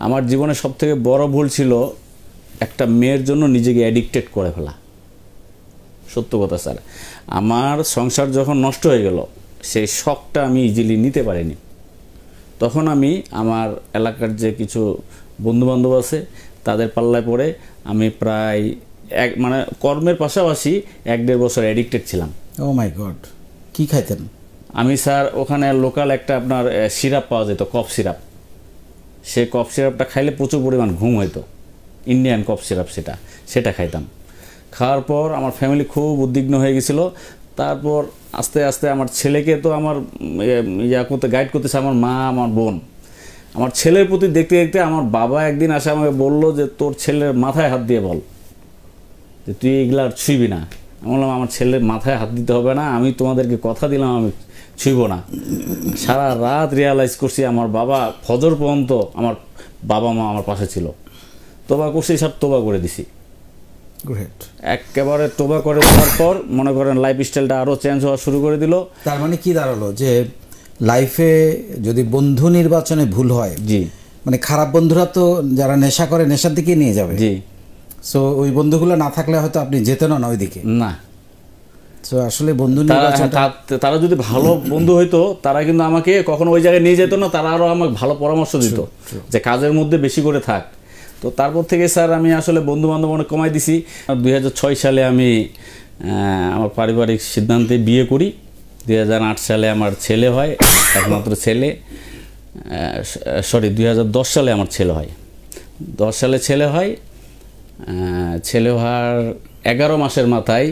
আমার জীবনে সবথেকে বড় ভুল ছিল একটা মেয়ের জন্য নিজেকে অ্যাডিক্টেড করে ফেলা। সত্য কথা স্যার, আমার সংসার যখন নষ্ট হয়ে গেল সেই শখটা আমি ইজিলি নিতে পারিনি। তখন আমি আমার এলাকার যে কিছু বন্ধুবান্ধব আছে তাদের পাল্লায় পড়ে আমি প্রায় মানে কর্মের পাশাপাশি 1-1.5 বছর অ্যাডিক্টেড ছিলাম। ও মাই গড, কি খাইতেন? আমি স্যার ওখানে লোকাল একটা আপনার সিরাপ পাওয়া যেত, কফ সিরাপ। সে কফ সিরাপটা খাইলে প্রচুর পরিমাণ ঘুম হইতো, ইন্ডিয়ান কফ সিরাপ, সেটা খাইতাম। খাওয়ার পর আমার ফ্যামিলি খুব উদ্বিগ্ন হয়ে গেছিলো। তারপর আস্তে আস্তে আমার ছেলেকে তো আমার গাইড করতেছে আমার মা, আমার বোন। আমার ছেলের প্রতি দেখতে দেখতে আমার বাবা একদিন আসে আমাকে বললো যে তোর ছেলের মাথায় হাত দিয়ে বল যে তুই এগুলা আর ছুঁইবি না। আমি বললাম আমার ছেলের মাথায় হাত দিতে হবে না, আমি তোমাদেরকে কথা দিলাম আমি ছুঁইব না। সারা রাত রিয়ালাইজ করছি আমার বাবা ফজর পর্যন্ত আমার বাবা মা আমার পাশে ছিল। তোবা করছি, সব তোবা করে দিছি। একেবারে তোবা করে দেওয়ার পর মনে করেন লাইফ স্টাইলটা আরও চেঞ্জ হওয়া শুরু করে দিল। তার মানে কি দাঁড়ালো যে লাইফে যদি বন্ধু নির্বাচনে ভুল হয়, জি, মানে খারাপ বন্ধুরা তো যারা নেশা করে নেশার দিকে নিয়ে যাবে। জি, সো ওই বন্ধুগুলো না থাকলে হয়তো আপনি যেতেন না ওই দিকে। না, সো আসলে বন্ধু নির্বাচন, তারা যদি ভালো বন্ধু হইতো তারা কিন্তু আমাকে কখনো ওই জায়গায় নিয়ে যেত না, তারা আরও আমাকে ভালো পরামর্শ দিত যে কাজের মধ্যে বেশি করে থাক। তো তারপর থেকে স্যার আমি আসলে বন্ধু বান্ধব অনেক কমাই দিছি। 2006 সালে আমি আমার পারিবারিক সিদ্ধান্তে বিয়ে করি। 2008 সালে আমার ছেলে হয়, একমাত্র ছেলে। 2010 সালে আমার ছেলে হয়। 10 সালে ছেলে হয়। ছেলে হওয়ার 11 মাসের মাথায়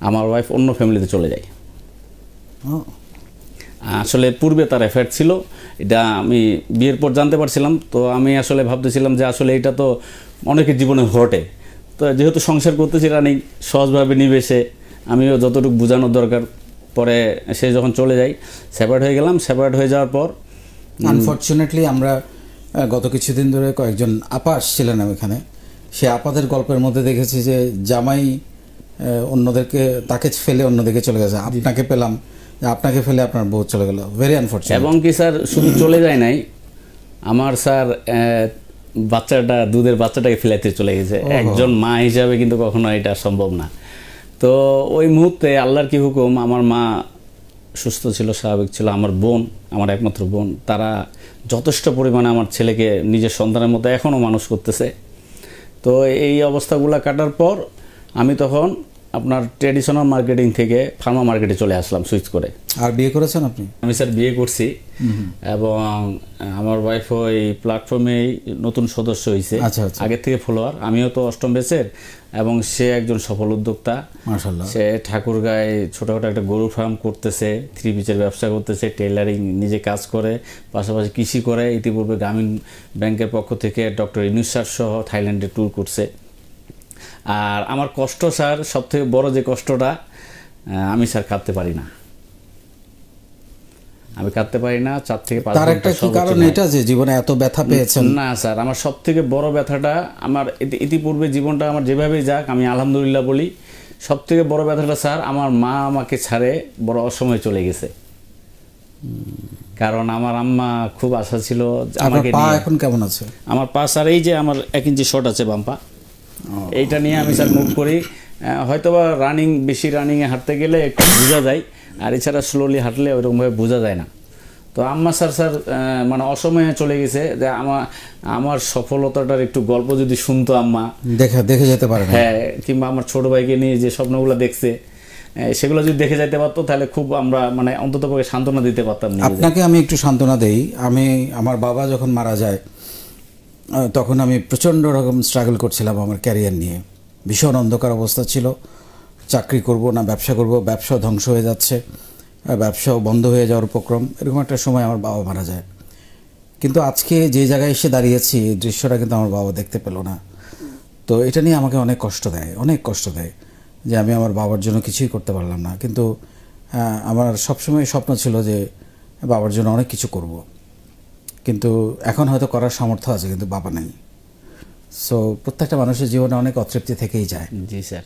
আমার ওয়াইফ অন্য ফ্যামিলিতে চলে যায়। আসলে পূর্বে তার অ্যাফেয়ার ছিল, এটা আমি বিয়ের পর জানতে পারছিলাম। তো আমি আসলে ভাবতেছিলাম যে আসলে এটা তো অনেকের জীবনে ঘটে। তো যেহেতু সংসার করতেছি রানিং, সহজভাবে নিবেশে আমিও যতটুকু বোঝানোর দরকার। পরে সে যখন চলে যায়, সেপারেট হয়ে গেলাম। সেপারেট হয়ে যাওয়ার পর আনফর্চুনেটলি আমরা গত কিছুদিন ধরে কয়েকজন আপা আসছিলেন এখানে। সে আপাদের গল্পের মধ্যে দেখেছি যে জামাই অন্যদেরকে, তাকে ফেলে অন্যদিকে চলে গেছে। আপনাকে পেলাম, আপনাকে ফেলে আপনার বউ চলে গেল। Very unfortunate. এবং কি স্যার শুধু চলে যায় নাই, আমার স্যার বাচ্চাটা, দুধের বাচ্চাটাকে ফেলাইতে চলে গেছে। একজন মা হিসাবে কিন্তু কখনো এটা সম্ভব না। তো ওই মুহূর্তে আল্লাহর কি হুকুম, আমার মা সুস্থ ছিল, স্বাভাবিক ছিল। আমার বোন, আমার একমাত্র বোন, তারা যথেষ্ট পরিমাণে আমার ছেলেকে নিজের সন্তানের মতো এখনও মানুষ করতেছে। তো এই অবস্থাগুলো কাটার পর আমি তখন আপনার ট্রেডিশনাল মার্কেটিং থেকে ফার্মা মার্কেটে চলে আসলাম সুইচ করে। আর বিয়ে করেছেন আপনি? আমি স্যার বিয়ে করছি এবং আমার ওয়াইফ ওই প্ল্যাটফর্মেই নতুন সদস্য হয়েছে। আগের থেকে ফলোয়ার। আমিও তো অষ্টম ব্যাচের এবং সে একজন সফল উদ্যোক্তা। মাশাআল্লাহ। সে ঠাকুরগাঁয়ে ছোটোখাটো একটা গরু ফার্ম করতেছে, 3 পিসের ব্যবসা করতেছে, টেইলারিং নিজে কাজ করে, পাশাপাশি কৃষি করে। ইতিপূর্বে গ্রামীণ ব্যাংকের পক্ষ থেকে ডক্টর ইউনুস স্যার সহ থাইল্যান্ডে ট্যুর করছে। আর আমার কষ্ট স্যার, সবথেকে বড় যে কষ্টটা, আমি স্যার কাঁদতে পারি না। আমি কাঁদতে পারি না 4 থেকে 5 তার একটা কি কারণ এটা যে জীবনে এত ব্যথা পেয়েছেন? না স্যার, আমার সবথেকে বড় ব্যথাটা, আমার ইতিপূর্বে জীবনটা আমার যেভাবেই যাক আমি আলহামদুলিল্লাহ বলি। সবথেকে বড় ব্যথাটা স্যার, আমার মা আমাকে ছাড়ে বড় অসময়ে চলে গেছে। কারণ আমার আম্মা খুব আশা ছিল আমাকে নিয়ে। এখন কেমন আছে আমার পা স্যার? এই যে আমার 1 ইঞ্চি শর্ট আছে বাম পা, এইটা নিয়ে আমি স্যার মুভ করি। হয়তোবা রানিং, বেশি রানিংয়ে হাঁটতে গেলে একটু বোঝা যায়, আর এছাড়া স্লোলি হাঁটলে ওইরকমভাবে বোঝা যায় না। তো আম্মা স্যার মানে অসময়ে চলে গেছে। যে আমার সফলতাটার একটু গল্প যদি শুনতো আম্মা, দেখে যেতে পারে। হ্যাঁ, কিংবা আমার ছোট ভাইকে নিয়ে যে স্বপ্নগুলো দেখছে সেগুলো যদি দেখে যেতে পারতো তাহলে খুব আমরা মানে অন্তত পক্ষে সান্ত্বনা দিতে পারতাম। আপনাকে আমি একটু সান্ত্বনা দেই। আমার বাবা যখন মারা যায় তখন আমি প্রচণ্ড রকম স্ট্রাগল করছিলাম আমার ক্যারিয়ার নিয়ে। ভীষণ অন্ধকার অবস্থা ছিল। চাকরি করব না ব্যবসা করব, ব্যবসা ধ্বংস হয়ে যাচ্ছে, ব্যবসাও বন্ধ হয়ে যাওয়ার উপক্রম। এরকম একটা সময় আমার বাবা মারা যায়। কিন্তু আজকে যে জায়গায় এসে দাঁড়িয়েছি, এই দৃশ্যটা কিন্তু আমার বাবা দেখতে পেল না। তো এটা নিয়ে আমাকে অনেক কষ্ট দেয় যে আমি আমার বাবার জন্য কিছুই করতে পারলাম না। কিন্তু আমার সবসময় স্বপ্ন ছিল যে বাবার জন্য অনেক কিছু করব, কিন্তু এখন হয়তো করার সামর্থ্য আছে, কিন্তু বাবা নেই। সো প্রত্যেকটা মানুষের জীবনে অনেক অতৃপ্তি থেকেই যায়। জি স্যার।